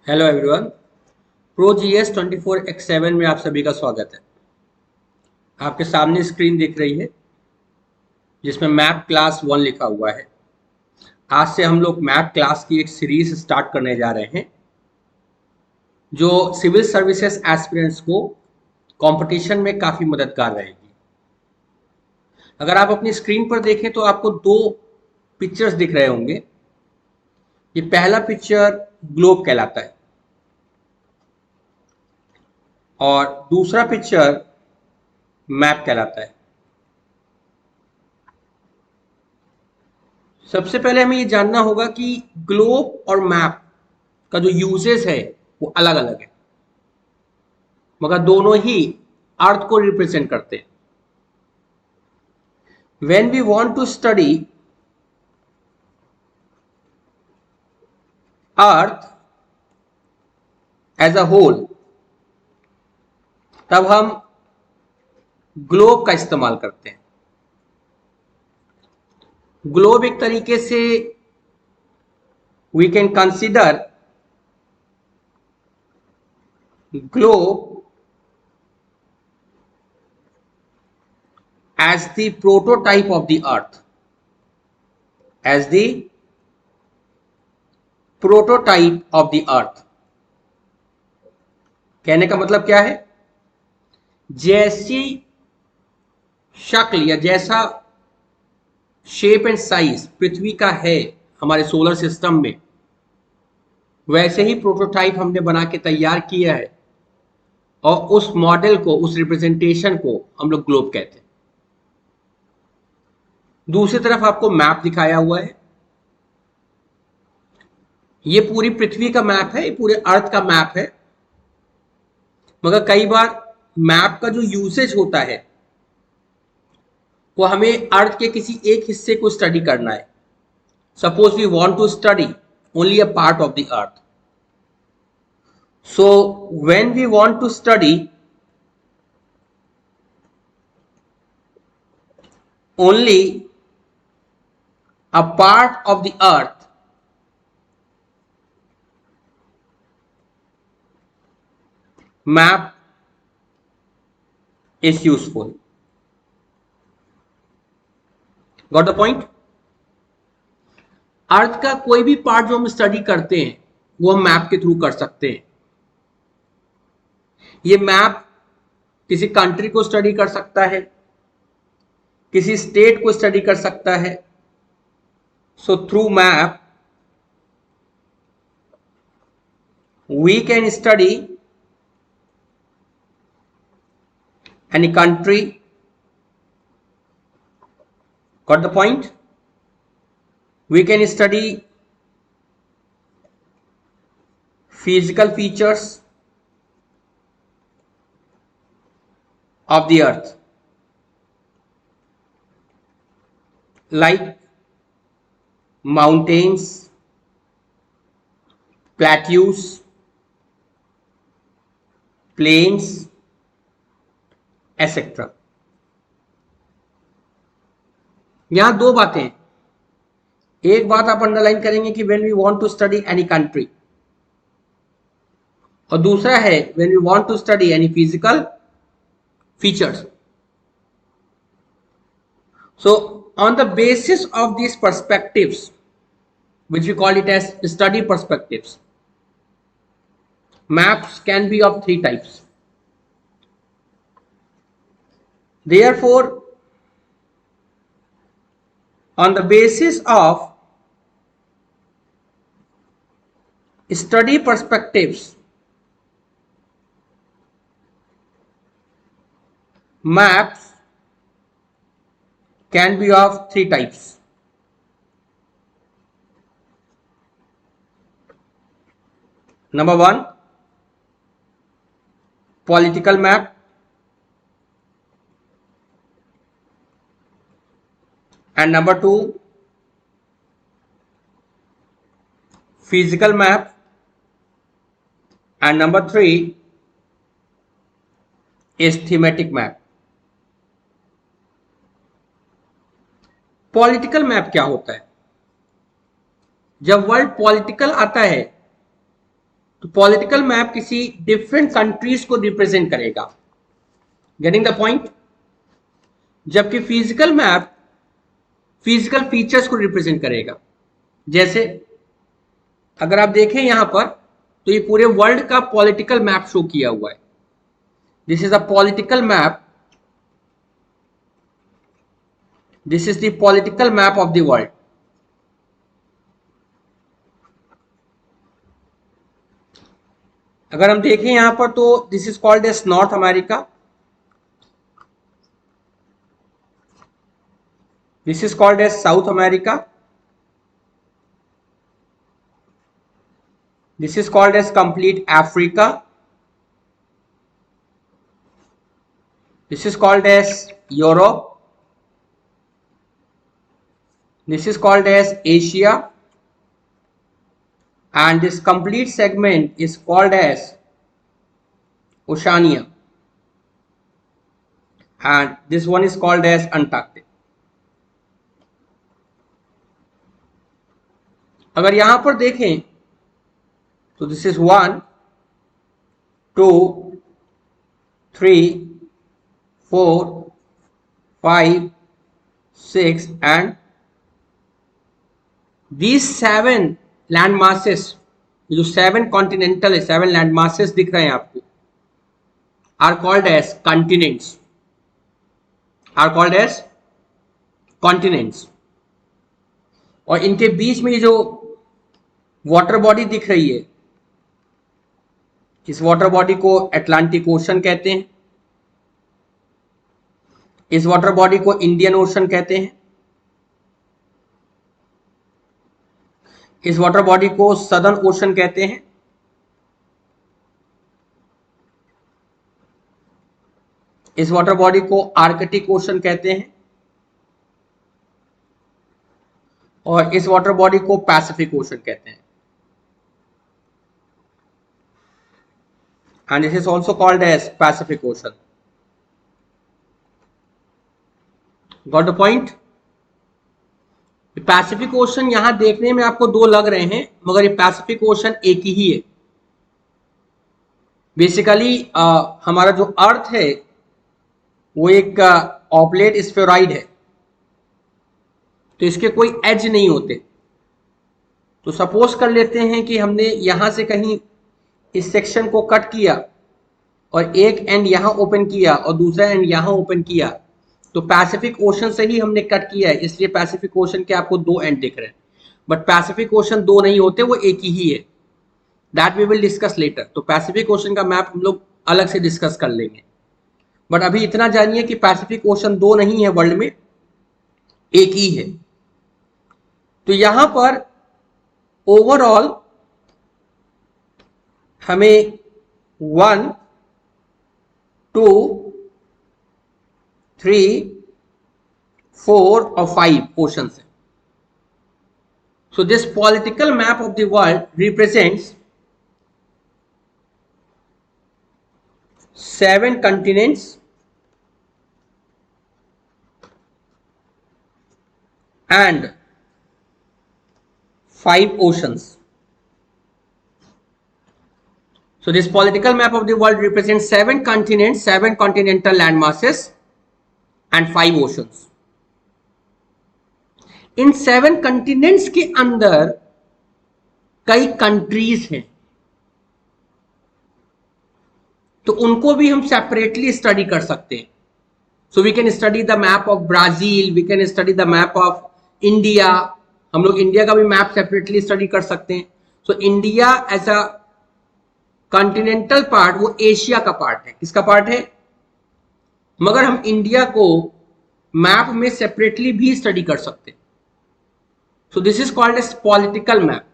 Hello everyone. Pro GS 24x7 में आप सभी का स्वागत है। आपके सामने स्क्रीन दिख रही है जिसमें मैप क्लास 1 लिखा हुआ है। आज से हम लोग मैप क्लास की एक सीरीज स्टार्ट करने जा रहे हैं जो सिविल सर्विसेज एस्पिरेंट्स को कंपटीशन में काफ़ी मददगार रहेगी। अगर आप अपनी स्क्रीन पर देखें तो आपको दो पिक्चर्स दिख रहे होंगे। ये पहला पिक्चर ग्लोब कहलाता है और दूसरा पिक्चर मैप कहलाता है। सबसे पहले हमें ये जानना होगा कि ग्लोब और मैप का जो यूजेस है वो अलग अलग है, मगर दोनों ही अर्थ को रिप्रेजेंट करते हैं। When we want to study earth as a whole, तब हम ग्लोब का इस्तेमाल करते हैं। ग्लोब एक तरीके से we can consider globe as the prototype of the earth, as the prototype of the earth। कहने का मतलब क्या है? जैसी शक्ल या जैसा शेप एंड साइज पृथ्वी का है हमारे सोलर सिस्टम में, वैसे ही प्रोटोटाइप हमने बना के तैयार किया है और उस मॉडल को, उस रिप्रेजेंटेशन को हम लोग ग्लोब कहते हैं। दूसरी तरफ आपको मैप दिखाया हुआ है। ये पूरी पृथ्वी का मैप है, ये पूरे अर्थ का मैप है। मगर कई बार मैप का जो यूसेज होता है वो हमें अर्थ के किसी एक हिस्से को स्टडी करना है। Suppose we want to study only a part of the earth. So when we want to study only a part of the earth, map is useful। Got the point? अर्थ का कोई भी पार्ट जो हम study करते हैं वो हम map के थ्रू कर सकते हैं। ये मैप किसी कंट्री को स्टडी कर सकता है, किसी स्टेट को स्टडी कर सकता है। So through map we can study any country। Got the point? We can study physical features of the earth like mountains, plateaus, plains, etc। यहां दो बातें हैं। एक बात आप अंडरलाइन करेंगे कि when we want to study any country, और दूसरा है when we want to study any physical features. So on the basis of these perspectives, which we call it as study perspectives, maps can be of three types। Therefore, on the basis of study perspectives, maps can be of three types। Number one, political map, and number two, physical map, and number three is thematic map। Political map क्या होता है? जब word political आता है तो political map किसी different countries को represent करेगा, गेटिंग द पॉइंट। जबकि फिजिकल मैप फिजिकल फीचर्स को रिप्रेजेंट करेगा। जैसे अगर आप देखें यहां पर, तो ये पूरे वर्ल्ड का पॉलिटिकल मैप शो किया हुआ है। This is a political map, this is the political map of the world. अगर हम देखें यहां पर, तो this is called as North America, this is called as South America, this is called as complete Africa, this is called as Europe, this is called as Asia, and this complete segment is called as Oceania, and this one is called as Antarctic. अगर यहां पर देखें तो this is 1 2 3 4 5 6 and these 7 land masses, जो 7 continental है, 7 land masses दिख रहे हैं आपको, are called as continents, are called as continents. और इनके बीच में ये जो वाटर बॉडी दिख रही है, इस वाटर बॉडी को अटलांटिक ओशन कहते हैं, इस वाटर बॉडी को इंडियन ओशन कहते हैं, इस वाटर बॉडी को सदर्न ओशन कहते हैं, इस वाटर बॉडी को आर्कटिक ओशन कहते हैं, और इस वाटर बॉडी को पैसिफिक ओशन कहते हैं। And this is also called as Pacific Ocean. Got the point? Pacific ocean यहां देखने में आपको दो लग रहे हैं, मगर ये पैसिफिक ओशन एक ही है। बेसिकली हमारा जो अर्थ है वो एक ऑब्लेट स्फेरॉइड है, तो इसके कोई एज नहीं होते। तो सपोज कर लेते हैं कि हमने यहां से कहीं इस सेक्शन को कट किया और एक एंड यहां ओपन किया और दूसरा एंड यहां ओपन किया, तो पैसिफिक ओशन से ही हमने कट किया है, इसलिए पैसिफिक ओशन के आपको दो एंड दिख रहे हैं। बट पैसिफिक ओशन दो नहीं होते, वो एक ही है। That we will discuss later. तो पैसिफिक ओशन का मैप हम लोग अलग से डिस्कस कर लेंगे, बट अभी इतना जानिए कि पैसिफिक ओशन दो नहीं है, वर्ल्ड में एक ही है। तो यहां पर ओवरऑल हमें 1 2 3 4 और 5 ओशंस है। So this political map of the world represents 7 continents and 5 oceans. So this political map of the world represents 7 continents, 7 continental land masses and 5 oceans. In 7 continents के अंदर कई कंट्रीज हैं, तो उनको भी हम सेपरेटली स्टडी कर सकते हैं। So we can study the map of Brazil, we can study the map of India. हम लोग इंडिया का भी मैप सेपरेटली स्टडी कर सकते हैं। So India as a continental part, वो एशिया का पार्ट है। किसका पार्ट है? मगर हम इंडिया को मैप में सेपरेटली भी स्टडी कर सकते हैं। So this is called as political map.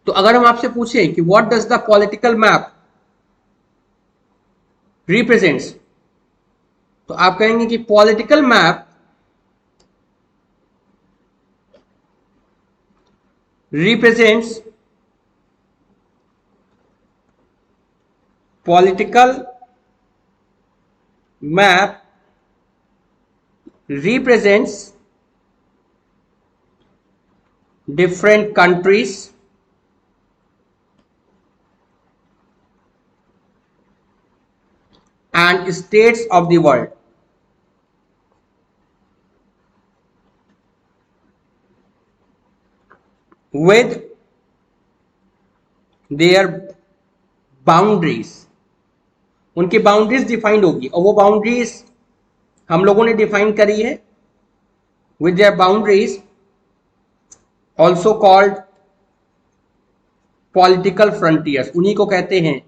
तो अगर हम आपसे पूछें कि what does the political map represents, तो आप कहेंगे कि political map represents political map represents different countries and states of the world with their boundaries, उनकी बाउंड्रीज डिफाइंड होगी और वो बाउंड्रीज हम लोगों ने डिफाइन करी है with their boundaries, also called political frontiers, उन्हीं को कहते हैं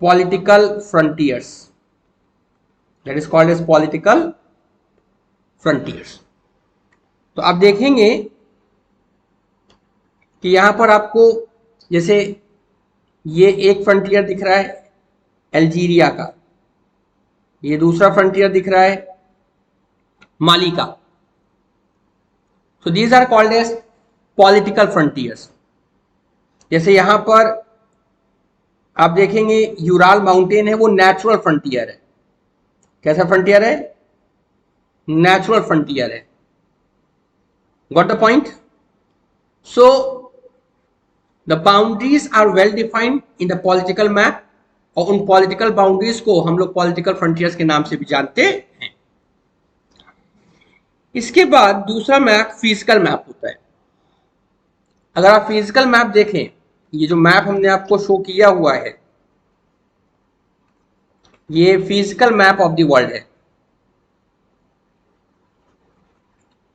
political frontiers, that is called as political frontiers. तो आप देखेंगे कि यहां पर आपको जैसे ये एक फ्रंटियर दिख रहा है अल्जीरिया का, ये दूसरा फ्रंटियर दिख रहा है माली का. So these are called as political frontiers. जैसे यहां पर आप देखेंगे यूराल माउंटेन है, वो नेचुरल फ्रंटियर है. कैसा फ्रंटियर है? नेचुरल फ्रंटियर है. Got the point? So the boundaries are well defined in the political map, और उन पॉलिटिकल बाउंड्रीज को हम लोग पॉलिटिकल फ्रंटियर्स के नाम से भी जानते हैं. इसके बाद दूसरा मैप फिजिकल मैप होता है. अगर आप फिजिकल मैप देखें, ये जो मैप हमने आपको शो किया हुआ है, ये physical map of the world है.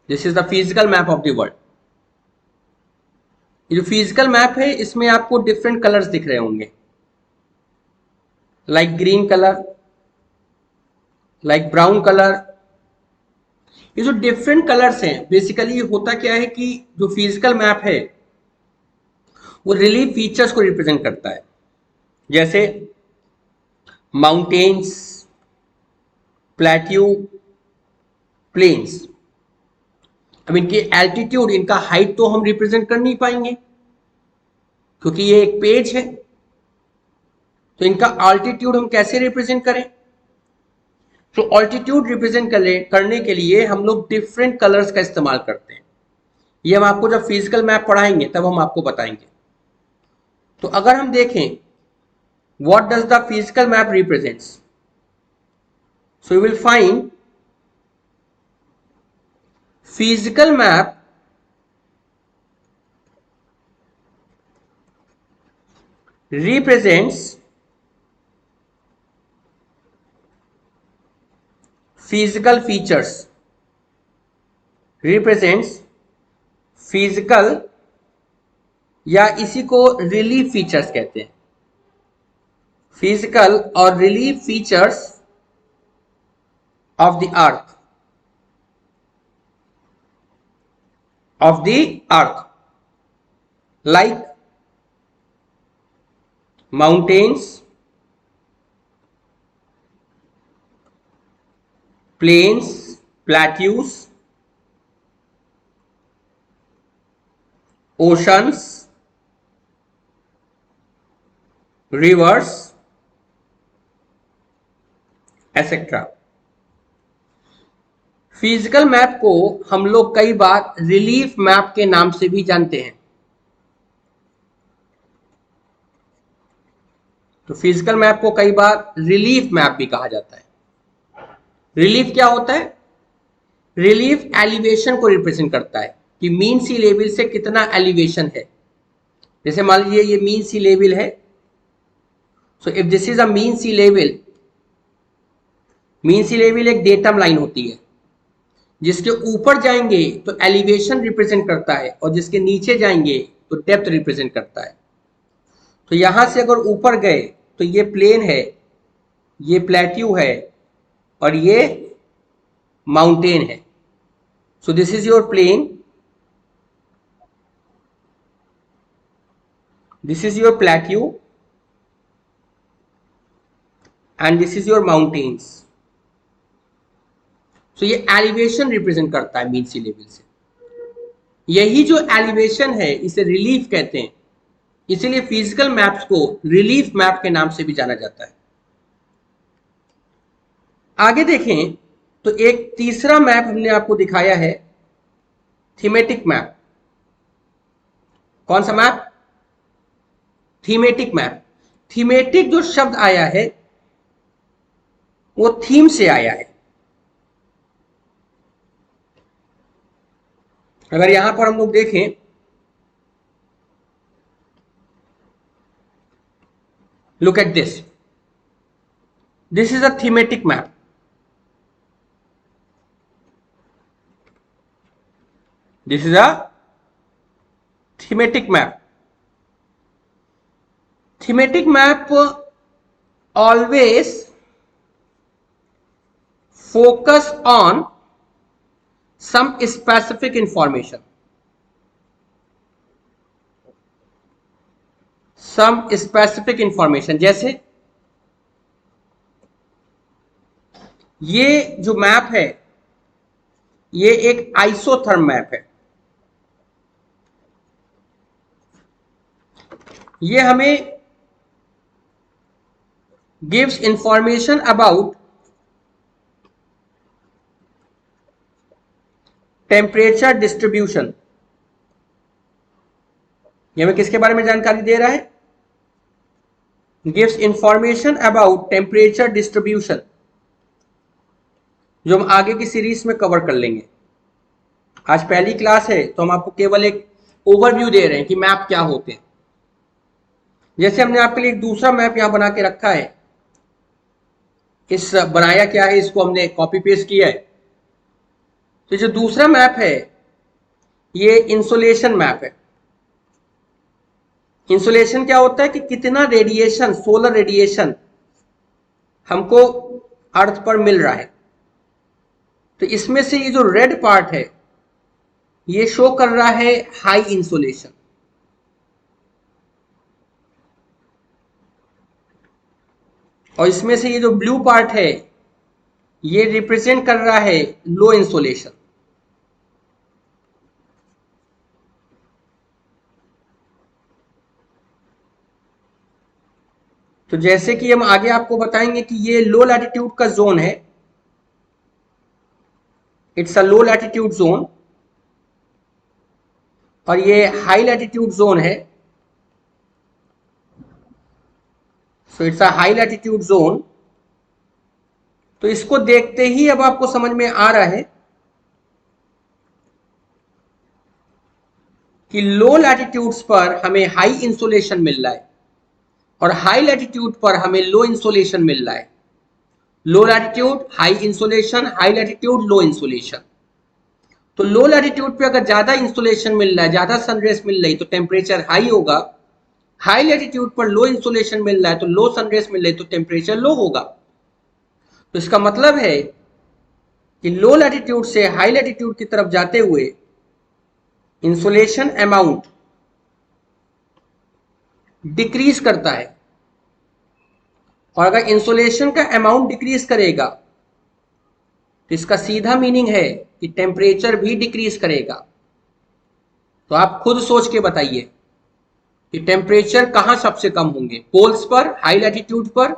This is the physical map of the world. ये जो फिजिकल मैप है, इसमें आपको डिफरेंट कलर्स दिख रहे होंगे, like green colour, like brown colour. ये जो डिफरेंट कलर्स हैं, बेसिकली होता क्या है कि जो फिजिकल मैप है वो रिलीफ फीचर्स को रिप्रेजेंट करता है. जैसे माउंटेन्स, प्लेट्यू, प्लेन्स. अब इनकी एल्टीट्यूड, इनका हाइट तो हम रिप्रेजेंट कर नहीं पाएंगे क्योंकि ये एक पेज है. तो इनका अल्टीट्यूड हम कैसे रिप्रेजेंट करें? तो अल्टीट्यूड रिप्रेजेंट करने के लिए हम लोग डिफरेंट कलर्स का इस्तेमाल करते हैं. ये हम आपको जब फिजिकल मैप पढ़ाएंगे तब हम आपको बताएंगे. तो अगर हम देखें what does the physical map represents, so you will find physical map represents physical features, represents physical, या इसी को रिलीफ फीचर्स कहते हैं. फिजिकल और relief features of the earth, like mountains, plains, plateaus, oceans, rivers, etc. Physical map को हम लोग कई बार रिलीफ मैप के नाम से भी जानते हैं. तो फिजिकल मैप को कई बार रिलीफ मैप भी कहा जाता है. रिलीफ क्या होता है? रिलीफ एलिवेशन को रिप्रेजेंट करता है कि मीन सी लेवल से कितना एलिवेशन है. जैसे मान लीजिए ये मीन सी लेवल है. So if this is a mean sea level, mean sea level एक डेटम लाइन होती है. जिसके ऊपर जाएंगे तो एलिवेशन रिप्रेजेंट करता है, और जिसके नीचे जाएंगे तो डेप्थ रिप्रेजेंट करता है. तो यहां से अगर ऊपर गए तो ये प्लेन है, ये प्लेट्यू है, और ये माउंटेन है. So this is your plain, this is your plateau, and this is your mountains. So ये एलिवेशन रिप्रेजेंट करता है मीन सी लेवल से. यही जो एलिवेशन है इसे रिलीफ कहते हैं. इसीलिए फिजिकल मैप्स को रिलीफ मैप के नाम से भी जाना जाता है. आगे देखें तो एक तीसरा मैप हमने आपको दिखाया है, थीमेटिक मैप. कौन सा मैप? Thematic map. थीमेटिक जो शब्द आया है वो थीम से आया है। अगर यहां पर हम लोग देखें, look at this, this is a thematic map. This is a thematic map. Thematic map always focus on some specific information, जैसे ये जो मैप है ये एक आइसोथर्म मैप है। ये हमें gives information about temperature distribution. ये हमें किसके बारे में जानकारी दे रहा है? Gives information about temperature distribution, जो हम आगे की सीरीज में कवर कर लेंगे। आज पहली क्लास है तो हम आपको केवल एक ओवरव्यू दे रहे हैं कि मैप क्या होते हैं। जैसे हमने आपके लिए एक दूसरा मैप यहां बना के रखा है, इस बनाया क्या है, इसको हमने कॉपी पेस्ट किया है। तो जो दूसरा मैप है ये इंसोलेशन मैप है। इंसोलेशन क्या होता है कि कितना रेडिएशन, सोलर रेडिएशन हमको अर्थ पर मिल रहा है। तो इसमें से ये जो रेड पार्ट है ये शो कर रहा है हाई इंसोलेशन, और इसमें से ये जो ब्लू पार्ट है ये रिप्रेजेंट कर रहा है लो इंसोलेशन। तो जैसे कि हम आगे आपको बताएंगे कि ये लो लैटिट्यूड का जोन है, it's a low latitude zone, और ये हाई लैटिट्यूड जोन है, so it's a high latitude zone. तो इसको देखते ही अब आपको समझ में आ रहा है कि लो लैटिट्यूड्स पर हमें हाई इंसोलेशन मिल रहा है और हाई लैटिट्यूड पर हमें लो इंसोलेशन मिल रहा है। Low latitude high insolation, high latitude low insolation. तो लो लैटिट्यूड पे अगर ज्यादा इंसोलेशन मिल रहा है, ज्यादा सनरेज मिल रही, तो टेम्परेचर हाई होगा। हाई लैटिट्यूड पर लो इंसोलेशन मिल रहा है तो लो सनरेज मिल रही, तो टेम्परेचर लो होगा। तो इसका मतलब है कि लो लैटिट्यूड से हाई लैटिट्यूड की तरफ जाते हुए इंसोलेशन अमाउंट डिक्रीज करता है, और अगर इंसोलेशन का अमाउंट डिक्रीज करेगा तो इसका सीधा मीनिंग है कि टेम्परेचर भी डिक्रीज करेगा। तो आप खुद सोच के बताइए कि टेम्परेचर कहां सबसे कम होंगे, पोल्स पर, हाई लैटिट्यूड पर,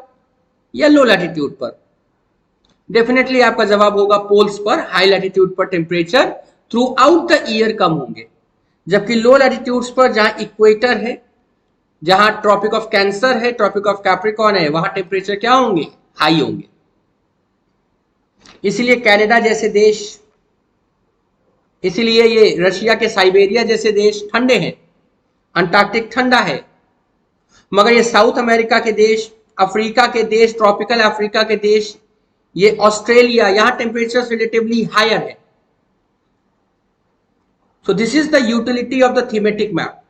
या लो लैटिट्यूड पर? डेफिनेटली आपका जवाब होगा पोल्स पर, हाई लैटिट्यूड पर temperature throughout the year कम होंगे, जबकि लो लैटिट्यूड्स पर जहां इक्वेटर है, जहां ट्रॉपिक ऑफ कैंसर है, ट्रॉपिक ऑफ कैप्रिकॉन है, वहां टेम्परेचर क्या होंगे? हाई होंगे। इसीलिए कनाडा जैसे देश, इसीलिए ये रशिया के साइबेरिया जैसे देश ठंडे हैं, अंटार्कटिक ठंडा है, मगर ये साउथ अमेरिका के देश, अफ्रीका के देश, ट्रॉपिकल अफ्रीका के देश, ये ऑस्ट्रेलिया, यहां टेम्परेचर रिलेटिवली हायर है। So this is the utility of the thematic map.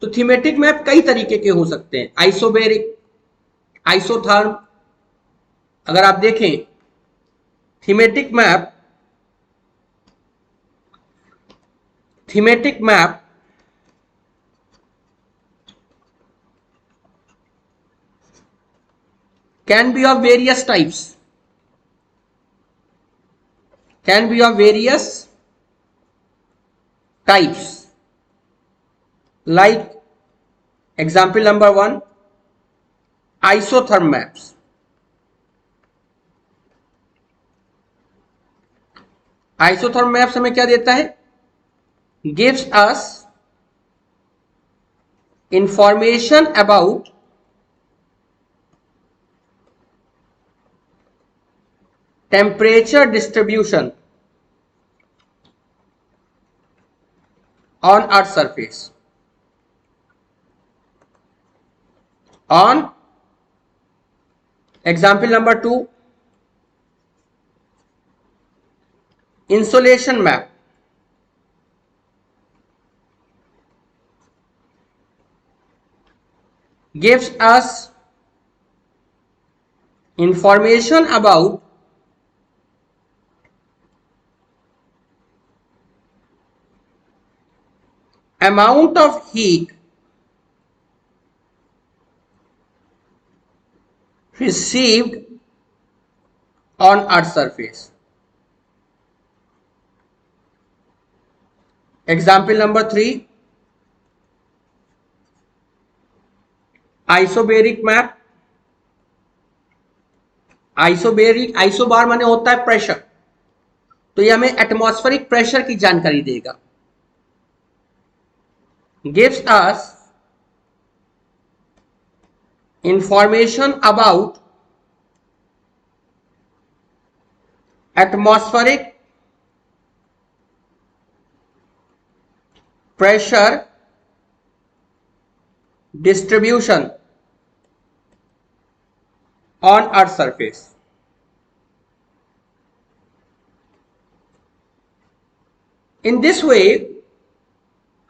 तो थीमेटिक मैप कई तरीके के हो सकते हैं, आइसोबेरिक, आइसोथर्म। अगर आप देखें thematic map, thematic map can be of various types, can be of various types, like example number 1, isotherm maps। Isotherm maps हमें क्या देता है? Gives us information about temperature distribution on earth surface. On example number 2, insolation map. Gives us information about amount of heat received on earth surface. Example number 3, isobaric map. Isobar माने होता है pressure, तो ये हमें atmospheric pressure की जानकारी देगा. Gives us information about atmospheric pressure distribution on earth surface. In this way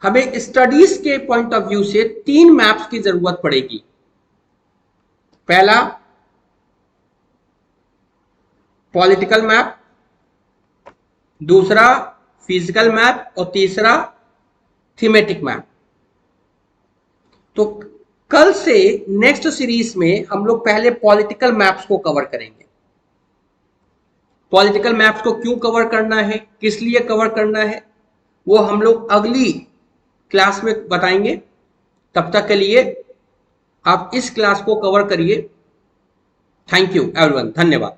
हमें स्टडीज के पॉइंट ऑफ व्यू से 3 मैप्स की जरूरत पड़ेगी. पहला पॉलिटिकल मैप, दूसरा फिजिकल मैप और तीसरा थीमेटिक मैप. तो कल से नेक्स्ट सीरीज में हम लोग पहले पॉलिटिकल मैप्स को कवर करेंगे. पॉलिटिकल मैप्स को क्यों कवर करना है, किस लिए कवर करना है, वो हम लोग अगली क्लास में बताएंगे. तब तक के लिए आप इस क्लास को कवर करिए. थैंक यू एवरीवन, धन्यवाद.